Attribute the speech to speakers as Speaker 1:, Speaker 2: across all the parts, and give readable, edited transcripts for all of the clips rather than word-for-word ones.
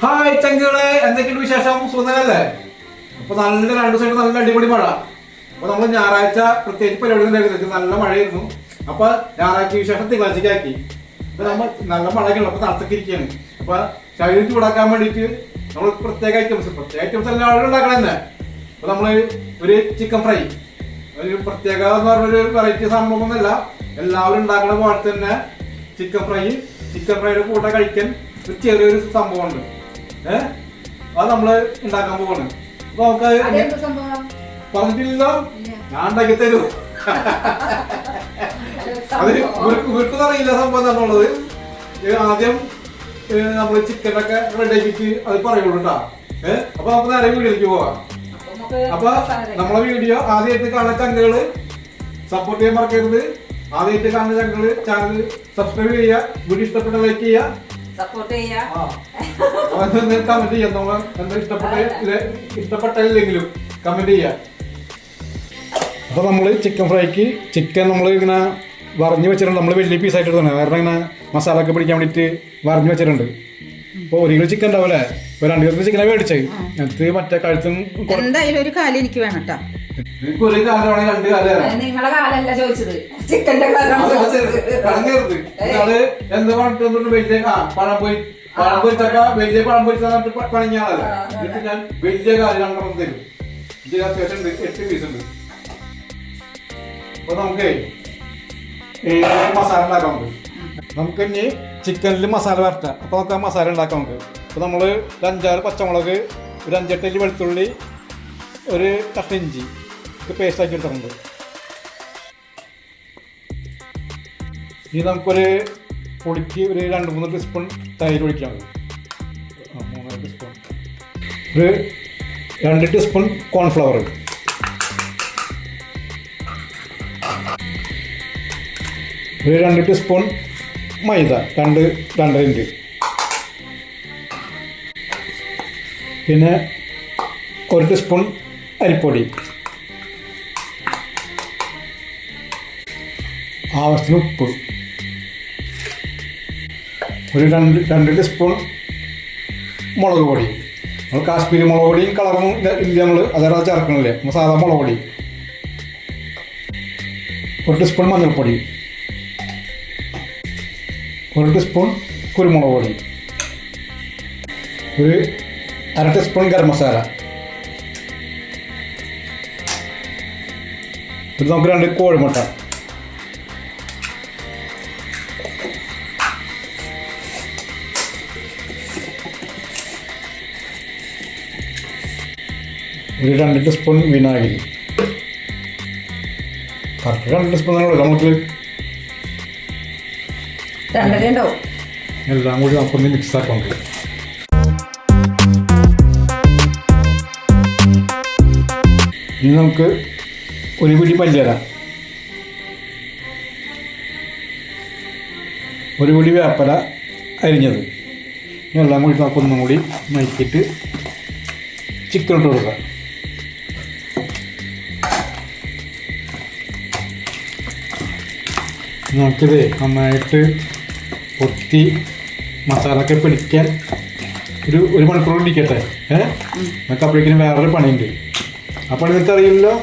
Speaker 1: Hi ചങ്കുകളെ, എന്തൊക്കെയുണ്ട് വിശേഷം? സുഖനല്ലേ? അപ്പൊ നല്ല 2 ദിവസമായിട്ട് നല്ല അടിപൊളി മഴ. അപ്പൊ നമ്മള് ഞായറാഴ്ച പ്രത്യേകിച്ച് പരിപാടി ഉണ്ടായിരുന്നു, നല്ല മഴയായിരുന്നു. അപ്പൊ ഞായറാഴ്ച വിശേഷം തിങ്കളാഴ്ചക്ക് ആക്കി. അപ്പൊ നമ്മൾ നല്ല മഴയൊക്കെയുള്ള അപ്പൊ തണുത്തൊക്കെ ഇരിക്കുകയാണ്. അപ്പൊ ശരീരം ചൂടാക്കാൻ വേണ്ടിയിട്ട് നമ്മൾ പ്രത്യേക ഐറ്റംസ് എല്ലാവരും ഉണ്ടാക്കണം തന്നെ. അപ്പൊ നമ്മള് ഒരു ചിക്കൻ ഫ്രൈ, ഒരു പ്രത്യേക എന്ന് പറഞ്ഞൊരു വെറൈറ്റി സംഭവമൊന്നുമല്ല, എല്ലാവരും ഉണ്ടാക്കുന്ന പോലെ തന്നെ ചിക്കൻ ഫ്രൈയുടെ കൂടെ കഴിക്കാൻ ഒരു ചെറിയൊരു സംഭവമുണ്ട്. അത് നമ്മള് ഉണ്ടാക്കാൻ പോവാണ്. അപ്പൊ നമുക്ക് പറഞ്ഞിട്ടില്ലല്ലോ, ഞാൻ ഉണ്ടാക്കി തരും. അത് ഇവർക്കൊന്നും അറിയില്ല സംഭവം എന്നുള്ളത്. ആദ്യം നമ്മള് ചിക്കനൊക്കെ റെഡി ആക്കിയിട്ട് അത് പറയുള്ളൂ കേട്ടാ. അപ്പൊ നമുക്ക് നേരെ വീഡിയോയിലേക്ക് പോവാം. അപ്പൊ നമ്മളെ വീഡിയോ ആദ്യമായിട്ട് കാണുന്ന ചങ്കുകള് സപ്പോർട്ട് ചെയ്യാൻ മറക്കരുത്. ആദ്യമായിട്ട് കാണുന്ന ചങ്കുകള് ചാനൽ സബ്സ്ക്രൈബ് ചെയ്യുക, വീഡിയോ ഇഷ്ടപ്പെട്ട ലൈക്ക് ചെയ്യുക,
Speaker 2: സപ്പോർട്ട്
Speaker 1: കമന്റ് ചെയ്യാം. നമ്മൾ ഇഷ്ടപ്പെട്ടില്ലെങ്കിലും കമന്റ് ചെയ്യാം. അപ്പൊ നമ്മള് ചിക്കൻ ഫ്രൈക്ക് ചിക്കൻ നമ്മൾ ഇങ്ങനെ വറഞ്ഞു വെച്ചിട്ടുണ്ട്. നമ്മൾ വലിയ പീസായിട്ട് എടുത്താണ്, കാരണം ഇങ്ങനെ മസാല ഒക്കെ പിടിക്കാൻ വേണ്ടിട്ട് വറഞ്ഞു വെച്ചിട്ടുണ്ട്. അപ്പൊ 1 കിലോ ചിക്കൻ ഉണ്ടാവൂലേ, 2 കിലോ ചിക്കനെ മേടിച്ചേ. എന്നിട്ട് മറ്റേ കഴുത്തും
Speaker 2: എന്തായാലും ഒരു കാലം എനിക്ക് വേണം കേട്ടോ.
Speaker 1: എനിക്ക് 1 കാലമാണ് 2 കാലം.
Speaker 2: നിങ്ങളെ കാലല്ല ചോദിച്ചത്, ചിക്കന്റെ കാലം.
Speaker 1: എന്താ പറഞ്ഞിട്ട് വലിയ പഴം പൊരിച്ചൊക്കെ വലിയ പഴം പൊരിച്ച പണിഞ്ഞാണല്ലോ. എന്നിട്ട് ഞാൻ വലിയ കാലം 2 തരും. ഇതിന് അത്യാവശ്യം ഉണ്ട്, 8 പീസ് ഉണ്ട്. അപ്പൊ നമുക്ക് മസാല ഉണ്ടാക്കാൻ ഉണ്ട്. നമുക്ക് ഇനി ചിക്കനിൽ മസാല വരട്ടാം. അപ്പൊ നമുക്ക് ആ മസാല ഉണ്ടാക്കാം നമുക്ക്. അപ്പൊ നമ്മള് 5-6 പച്ചമുളക്, ഒരു 5-8 അല്ലി വെളുത്തുള്ളി, ഒരു കട്ട ഇഞ്ചി പേസ്റ്റ് ആക്കി എടുത്തിട്ടുണ്ട്. ഇനി നമുക്കൊരു പൊടിക്ക് ഒരു 2-3 ടീസ്പൂൺ തൈര് ഒഴിക്കാം. 3 ടീസ്പൂൺ, ഒരു 2 ടീസ്പൂൺ കോൺഫ്ലവർ, ഒരു 2 ടീസ്പൂൺ മൈദ, 2-2.5, പിന്നെ 1 ടീസ്പൂൺ അരിപ്പൊടി, ആവശ്യത്തിന് ഉപ്പ്, ഒരു 2 ടീസ്പൂൺ മുളക് പൊടി. നമ്മൾ കാശ്മീരി മുളക് പൊടിയും കളറും ഇല്ല, നമ്മൾ അതേറെ ചേർക്കണില്ലേ, നമ്മൾ സാധാ മുളക് പൊടി, 1 ടീസ്പൂൺ മഞ്ഞൾപ്പൊടി, 1 ടീസ്പൂൺ കുരുമുളക് പൊടി, ഒരു 1/2 ടീസ്പൂൺ ഗരം മസാല. ഇത് നമുക്ക് 2 കോഴിമുട്ട, ഒരു 2 ടീസ്പൂൺ വിനാഗിരി, കറക്റ്റ് 2 ടീസ്പൂൺ നമുക്ക്
Speaker 2: 2.5 ഉണ്ടാവും.
Speaker 1: എല്ലാം കൂടി നമുക്കൊന്ന് മിക്സ് ആക്കാം. ഇനി നമുക്ക് ഒരു പിടി മല്ലിയില, ഒരു പിടി വേപ്പില അരിഞ്ഞത്, എല്ലാം കൂടി നമുക്കൊന്നും കൂടി മയക്കിയിട്ട് ചിക്കൻ ഇട്ട് കൊടുക്കുക. നമുക്കിത് നന്നായിട്ട് പൊത്തി മസാലയൊക്കെ പിടിക്കാൻ ഒരു മണിക്കൂർ ഇരിക്കട്ടെ. നമുക്ക് അപ്പോഴേക്കും വേറൊരു പണിയുണ്ട്. ആ പണി നിങ്ങൾക്ക് അറിയില്ലല്ലോ.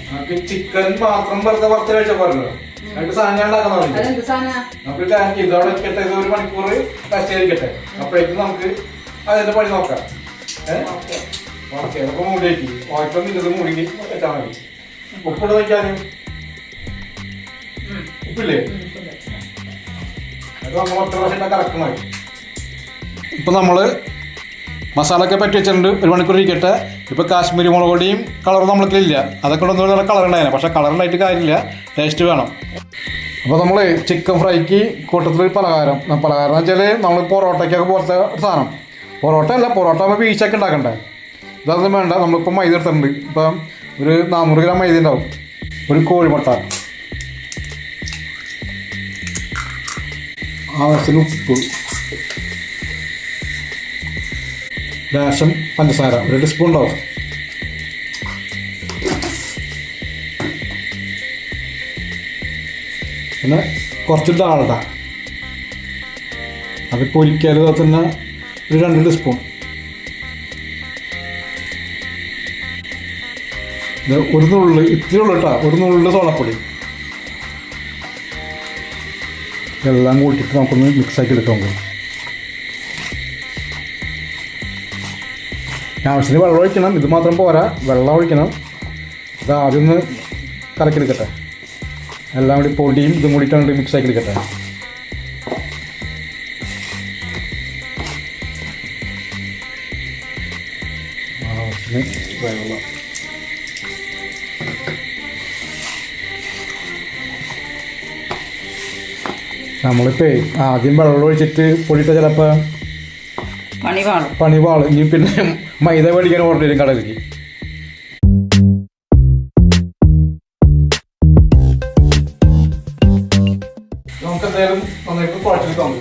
Speaker 1: നമുക്ക് ചിക്കൻ മാത്രം വെറുതെ പുറത്ത് കഴിച്ചാൽ പോരല്ലോ, നമുക്ക് സാധനം ഉണ്ടാക്കാൻ നമുക്ക് ഇതോടെ ഇരിക്കട്ടെ, ഇത് 1 മണിക്കൂർ കസ്റ്റ് ചെയ്തിരിക്കട്ടെ. അപ്പോഴേക്കും നമുക്ക് അതിന്റെ പണി നോക്കാം. ഓക്കെ, അപ്പൊ മൂടിയേക്ക് ഓയിലൊന്നും ഇത് മൂടി വെച്ചാൽ മതി. ഉപ്പിട്ട് വയ്ക്കാനും ഉപ്പില്ലേ, അത് നമ്മൾ 1 പ്രാവശ്യം കറക്റ്റ് മതി. ഇപ്പം നമ്മൾ മസാലയൊക്കെ പറ്റി വെച്ചിട്ടുണ്ട്, 1 മണിക്കൂർ ഇരിക്കട്ടെ. ഇപ്പോൾ കാശ്മീരി മുളക് പൊടിയും കളറും നമ്മൾക്കില്ല, അതൊക്കെ ഒന്നും നല്ല കളർ ഉണ്ടായിരുന്നു. പക്ഷേ കളറുണ്ടായിട്ട് കാര്യമില്ല, ടേസ്റ്റ് വേണം. അപ്പോൾ നമ്മൾ ചിക്കൻ ഫ്രൈക്ക് കൂട്ടത്തിൽ പലഹാരം എന്ന് വെച്ചാൽ നമ്മൾ പൊറോട്ടയ്ക്കൊക്കെ പോലത്തെ ഒരു സാധനം. പൊറോട്ട ആകുമ്പോൾ വീശൊക്കെ ഉണ്ടാക്കണ്ടേ, ഇതൊന്നും വേണ്ട. നമ്മളിപ്പോൾ മൈദ എടുത്തിട്ടുണ്ട്. ഇപ്പം ഒരു 400 ഗ്രാം മൈദ ഉണ്ടാവും, ഒരു കോഴിമുട്ട, ആവശ്യത്തിന് ഉപ്പ്, ലേശം പഞ്ചസാര, 1 ടീസ്പൂൺ ഉണ്ടാവും, പിന്നെ കുറച്ച് ഡാൽഡ, അത് പൊരിക്കാൽ തന്നെ ഒരു 2 ടീസ്പൂൺ. ഒരു നുള്ളു ഇത്തിരി ഉള്ളു കേട്ടോ, ഒരു നുള്ളു സോഡാപ്പൊടി. എല്ലാം കൂട്ടിയിട്ട് നമുക്കൊന്ന് മിക്സാക്കി എടുക്കാം. ആവശ്യത്തിന് വെള്ളം ഒഴിക്കണം, ഇത് മാത്രം പോരാ, വെള്ളം ഒഴിക്കണം. ഇത് ആദ്യം ഒന്ന് കറക്കിയെടുക്കട്ടെ, എല്ലാം കൂടി പൊടിയും ഇതും കൂടിയിട്ടാണ് മിക്സാക്കി എടുക്കട്ടെ. ആവശ്യത്തിന് വെള്ളം. നമ്മളിപ്പോ ആദ്യം വെള്ളം ഒഴിച്ചിട്ട് പൊടിയിട്ട ചിലപ്പോൾ പണി പാളും. ഇനി പിന്നെ മൈദ മേടിക്കാൻ ഓർഡർ ചെയ്യും കടയിലേക്ക്. നമുക്ക് എന്തായാലും നന്നായിട്ട് കുഴച്ചെടുക്കാം.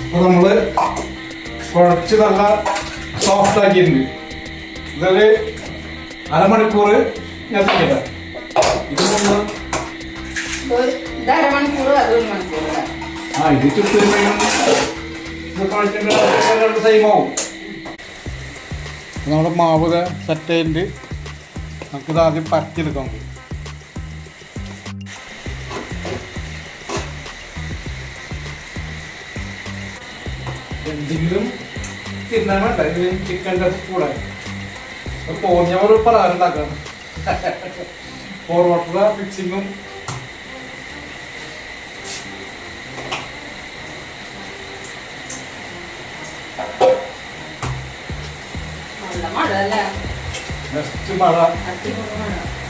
Speaker 1: അപ്പൊ നമ്മള് കുഴച്ച് നല്ല സോഫ്റ്റ് ആക്കിയിട്ടുണ്ട്. ഇതൊരു അരമണിക്കൂർ ഞാൻ ചെയ്യട്ടെ. ഇത് ഇത് ചുറ്റുമ്പോഴും സെയിമാവും. നമ്മുടെ മാവ് സെറ്റ് ആയിട്ട് നമുക്കിത് ആദ്യം പരത്തിയെടുക്കാം. എന്തെങ്കിലും തിന്നാൻ വേണ്ട, ചിക്കൻ്റെ കൂടെ പോഞ്ഞവർ പലഹാരം ഉണ്ടാക്കണം. പൊറോട്ട മിക്സിങ്ങും മഴ.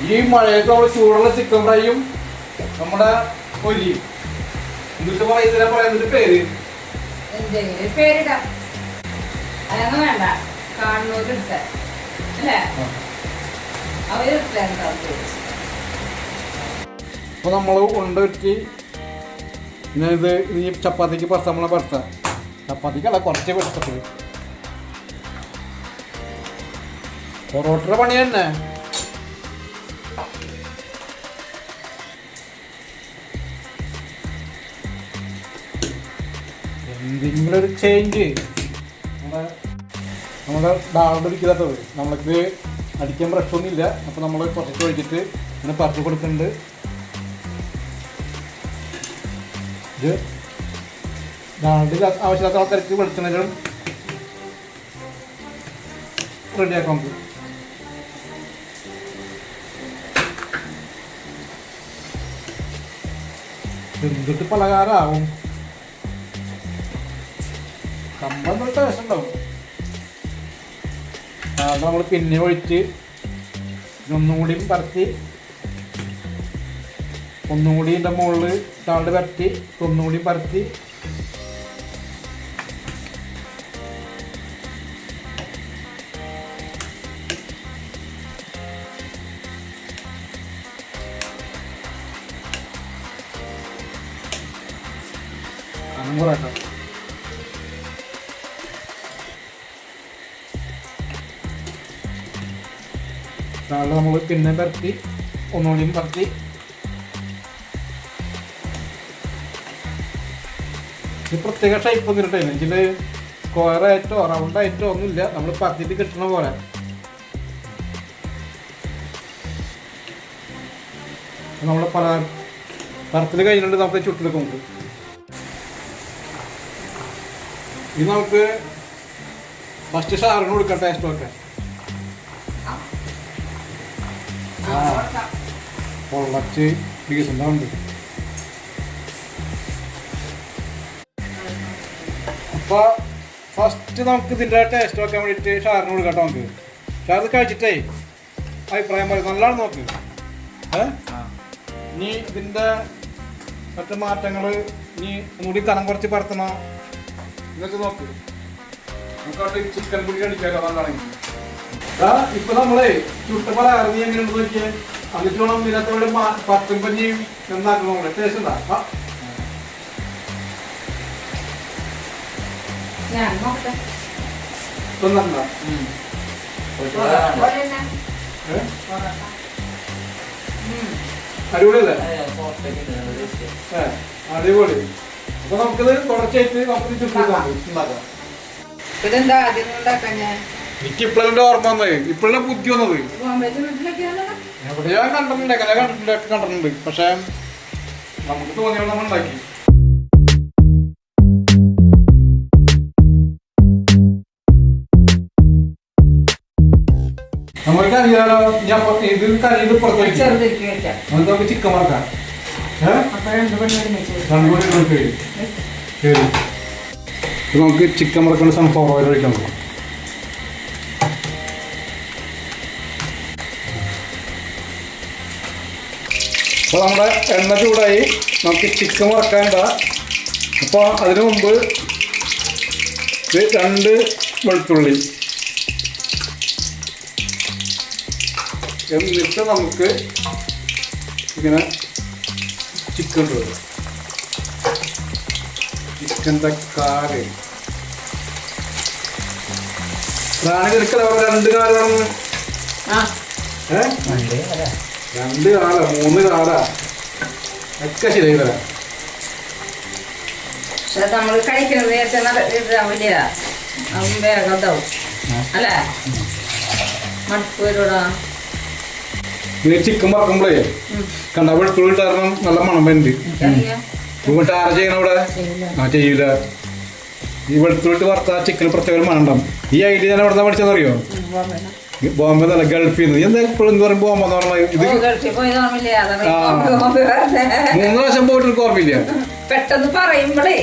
Speaker 1: ഈ മഴയത്ത് നമ്മൾ ചൂടുള്ള ചിക്കൻ ഫ്രൈയും നമ്മുടെ പൊരിയും എന്നിട്ട് ഇതിനെ പറയുന്നൊരു പേര് അപ്പൊ നമ്മൾ കൊണ്ടുവറ്റി പിന്നെ ഇത് ഈ ചപ്പാത്തിക്ക് പറിച്ച നമ്മളെ പറിച്ച ചപ്പാത്തിക്കല്ല കുറച്ച് വെച്ചത്. പൊറോട്ടയുടെ പണി തന്നെ. എന്തെങ്കിലും ഒരു ചേഞ്ച് നമ്മുടെ ഡാളുടെ ഇരിക്കാത്തത് നമ്മൾക്ക് അടിക്കാൻ പ്രശ്നമൊന്നും ഇല്ല. അപ്പോൾ നമ്മൾ കുറച്ച് ഒഴിച്ചിട്ട് ഇങ്ങനെ പറിച്ച് കൊടുക്കുന്നുണ്ട്. ഇത് ഡാളുടെ ആവശ്യമില്ലാത്ത ആൾക്കാർക്ക് വെളിച്ചെണ്ണയിലും റെഡിയാക്കാം നമുക്ക്. എന്തിട്ട് പലഹാരമാവും, സംഭവം ടേസ്റ്റ് ഉണ്ടാവും. അത് നമ്മൾ പിന്നെ ഒഴിച്ച് ഒന്നും കൂടിയും പരത്തി ഒന്നും കൂടി ഇതിൻ്റെ മുകളിൽ താണ്ട് പരത്തി ഒന്നും കൂടി പരത്തി അങ്ങോട്ടോ. താഴെ നമ്മൾ പിന്നെ പരത്തി ഒന്നുകൂടിയും പരത്തി ഇത് പ്രത്യേക ഷേപ്പ് ഒന്നും ഇരട്ടെ. ഇതിൽ സ്ക്വയറായിട്ടോ റൗണ്ടായിട്ടോ ഒന്നുമില്ല, നമ്മൾ പരത്തിയിട്ട് കിട്ടണ പോലെ. നമ്മുടെ പല പരത്തിൽ കഴിഞ്ഞിട്ട് നമുക്ക് ചുട്ടെടുക്കും. ഇത് നമുക്ക് ഫസ്റ്റ് ഷാറിന് കൊടുക്കാം ടേസ്റ്റ് ഒക്കെ. പൊള്ളച്ച് പീസുണ്ടാവുന്നുണ്ട്. അപ്പൊ ഫസ്റ്റ് നമുക്ക് ഇതിൻ്റെ ടേസ്റ്റ് നോക്കാൻ വേണ്ടിയിട്ട് ഷാറിന് കൊടുക്കട്ടോ. നമുക്ക് ഷാർ കഴിച്ചിട്ടേ അഭിപ്രായം പറയും. നല്ലതാണ് നോക്ക്. ഇനി ഇതിൻ്റെ മറ്റു മാറ്റങ്ങൾ ഇനി ഒന്നുകൂടി കനം കുറച്ച് പരത്തണോ ഇതൊക്കെ നോക്ക്. നമുക്ക് ചിക്കൻ പൊടി അടിക്കാമല്ലോ നല്ലതാണെങ്കിൽ. ഇപ്പൊ നമ്മളെ ചുട്ട പലഹാരം നീ എങ്ങനെ നോക്കിയേ. എന്നിട്ട് വേണം ഇതിനകത്തോടെ പത്തും പഞ്ഞിയും നന്നാക്കണം. നമ്മളെ ടേസ്റ്റ് ഉണ്ടാ അടിപൊളിയല്ലേ? അടിപൊളി. അപ്പൊ നമുക്കിത് തുടർച്ചയായിട്ട് നമുക്ക് ഉണ്ടാക്കാം.
Speaker 2: ഇതെന്താ ആദ്യം ഉണ്ടാക്കാൻ ഞാൻ
Speaker 1: എനിക്ക് ഇപ്പോഴെന്റെ ഓർമ്മ വന്നത്, ഇപ്പോഴെ ബുദ്ധി വന്നത്. എവിടെ ഞാൻ കണ്ടിട്ടുണ്ട്, എങ്ങനെ കണ്ടിട്ടുണ്ട്. പക്ഷെ നമുക്ക് തോന്നിയത് നമ്മൾ ഉണ്ടാക്കി. നമുക്ക് അറിയാലോ, ഞാൻ ഇത് കറിയത് പുറത്ത് വെക്കാം. നമുക്ക് ചിക്കൻ വറക്കാം. ശരി, നമുക്ക് ചിക്കൻ വറക്കേണ്ട സൺഫ്ലവർ ഓയിൽ ഒഴിക്കാൻ നോക്കാം. അപ്പോൾ നമ്മുടെ എണ്ണ ചൂടായി, നമുക്ക് ചിക്കൻ വറക്കാനുണ്ട. അപ്പോൾ അതിനു മുമ്പ് 2 വെളുത്തുള്ളി, എന്നിട്ട് നമുക്ക് ഇങ്ങനെ ചിക്കൻ ഇടും. ചിക്കൻ തക്കാളി റാണി എടുക്കല 2 കാലാണ്. 2 കാല 3 കാല ഒക്കെ ശരിയായി തരാം.
Speaker 2: പക്ഷെ നമ്മൾ കഴിക്കുന്നത് ഇതാവില്ല, വേഗം ഇതാവും അല്ലേ, മടുപ്പ് വരൂടാ.
Speaker 1: ഇനി ചിക്കൻ വറക്കുമ്പോഴേ കണ്ട വെളുത്തുള്ളി ഇട്ടാരണം നല്ല മണം വരുന്നുണ്ട്. എന്നിട്ട് ആര ചെയ്യണം ഇവിടെ? ചെയ്യൂല. ഈ വെളുത്തുള്ളി വറുത്ത ചിക്കൻ പ്രത്യേക മണം ഉണ്ടാവും. ഈ ഐഡിയ ഞാൻ എവിടെ പഠിച്ചെന്നറിയോ? ബോംബെ നല്ല ഗൾഫിൽ നിന്ന്. എന്താ ഇപ്പോഴും എന്ത് പറയും ബോംബെ എന്ന് പറഞ്ഞാൽ? ഇത് 3 പ്രാവശ്യം പോയിട്ട് എനിക്ക് ഓർമ്മയില്ല.
Speaker 2: പെട്ടെന്ന് പറയുമ്പോഴേ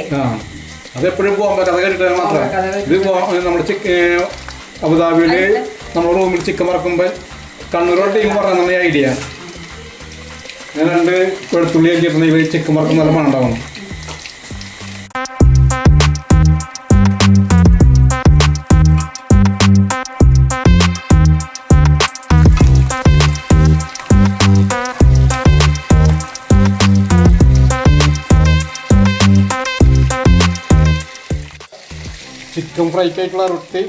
Speaker 1: അതെപ്പോഴും ബോംബെ കഥ കേട്ടിട്ട് മാത്രം. ഇത് നമ്മുടെ അബുദാബിയില് നമ്മുടെ റൂമിൽ ചിക്കൻ വറക്കുമ്പോൾ കണ്ണൂരോട് ടീം പറഞ്ഞ ഐഡിയ. ഞാൻ 2 വെളുത്തുള്ളി ആക്കിയിട്ടുണ്ടെങ്കിൽ ഇവർ ചിക്കൻ വറക്കും നല്ല മണം ഉണ്ടാവണം. ചിക്കൻ ഫ്രൈക്കായിട്ടുള്ള റൊട്ടി,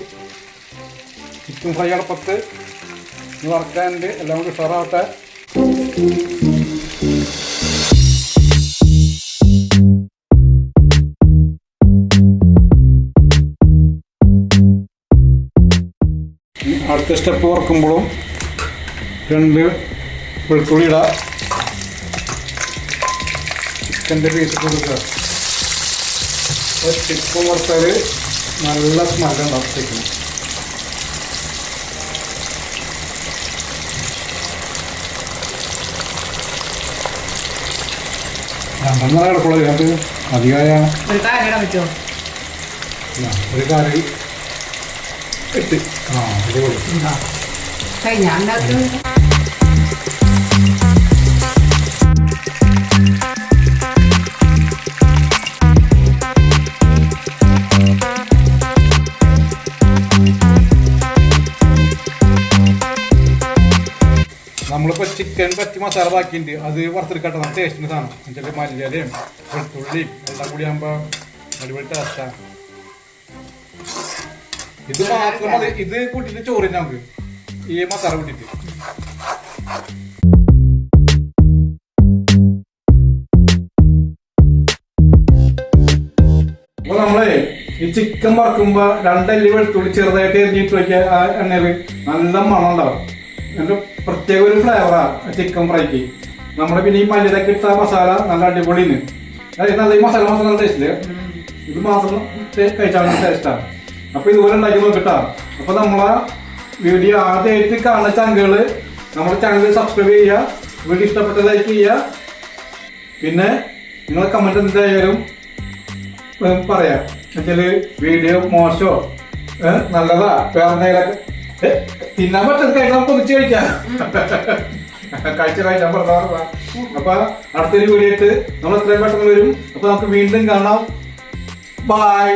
Speaker 1: ചിക്കൻ ഫ്രൈ അടപ്പത്ത് വറക്കാനുണ്ട്. എല്ലാം കൂടി ഉഷാറാവട്ടെ. അടുത്ത സ്റ്റെപ്പ് വറക്കുമ്പോഴും 2 വെളുത്തുള്ളി ഇടുക. ചിക്കൻ്റെ പീസ് കൊടുക്കുക. ചിക്കൻ വറുത്താൽ നല്ല സ്മെല്ലുണ്ടാവും ചിക്കൻ. രണ്ടെണ്ണം കിടക്കുള്ളൂ. ഇതിനകത്ത് അധികമായ ഒരു കറി ഇട്ട് അടിപൊളി. നമ്മളിപ്പോൾ ചിക്കൻ പറ്റി മസാല ബാക്കിയുണ്ട്, അത് വറുത്തെടുക്കട്ടെ. നമ്മൾ ടേസ്റ്റിന് സാധനം എന്നുവെച്ചാൽ മല്ലിയിലയും വെളുത്തുള്ളിയും എല്ലാം കൂടി ആകുമ്പോൾ അടിപൊളി ടേസ്റ്റാണ്. ഇത് മാത്രം മതി. ഇത് കൂട്ടിയിട്ട് ചോറിന് നമുക്ക് ഈ മസാല കൂട്ടിയിട്ട്. അപ്പോൾ നമ്മളെ ഈ ചിക്കൻ വറക്കുമ്പോൾ 2 അല്ലി വെളുത്തുള്ളി ചെറുതായിട്ട് എറിഞ്ഞിട്ട് വയ്ക്കുക. ആ എണ്ണയിൽ നല്ല മണം ഉണ്ടാവും. എൻ്റെ പ്രത്യേക ഒരു ഫ്ലേവറാണ് ചിക്കൻ ഫ്രൈക്ക്. നമ്മുടെ പിന്നെ ഈ മല്ലിയിലൊക്കെ ഇട്ട മസാല നല്ല അടിപൊളിന്. നല്ല ഈ മസാല മാത്രം നല്ല ടേസ്റ്റില്. ഇത് മാത്രം കഴിച്ചാൽ ടേസ്റ്റാണ്. അപ്പൊ ഇതുപോലെ ഉണ്ടാക്കി നോക്കിട്ടാ. അപ്പൊ നമ്മളെ വീഡിയോ ആദ്യമായിട്ട് കാണുന്ന ചങ്കുകള് നമ്മുടെ ചാനൽ സബ്സ്ക്രൈബ് ചെയ്യുക. വീഡിയോ ഇഷ്ടപ്പെട്ട ലൈക്ക് ചെയ്യുക. പിന്നെ നിങ്ങളെ കമന്റ് എന്തായാലും പറയാം. എന്നുവെച്ചാല് വീഡിയോ മോശമോ നല്ലതാ വേറെ എന്തെങ്കിലൊക്കെ തിന്നാൻ പറ്റുന്നത് കഴിക്കാൻ നമുക്ക് ഒന്നിച്ച് കഴിക്കാം. കഴിച്ചാൽ പറഞ്ഞ. അപ്പൊ അടുത്തൊരു വീഡിയോ ഇട്ട് നമ്മൾ എത്രയും പെട്ടെന്ന് വരും. അപ്പൊ നമുക്ക് വീണ്ടും കാണാം. ബൈ.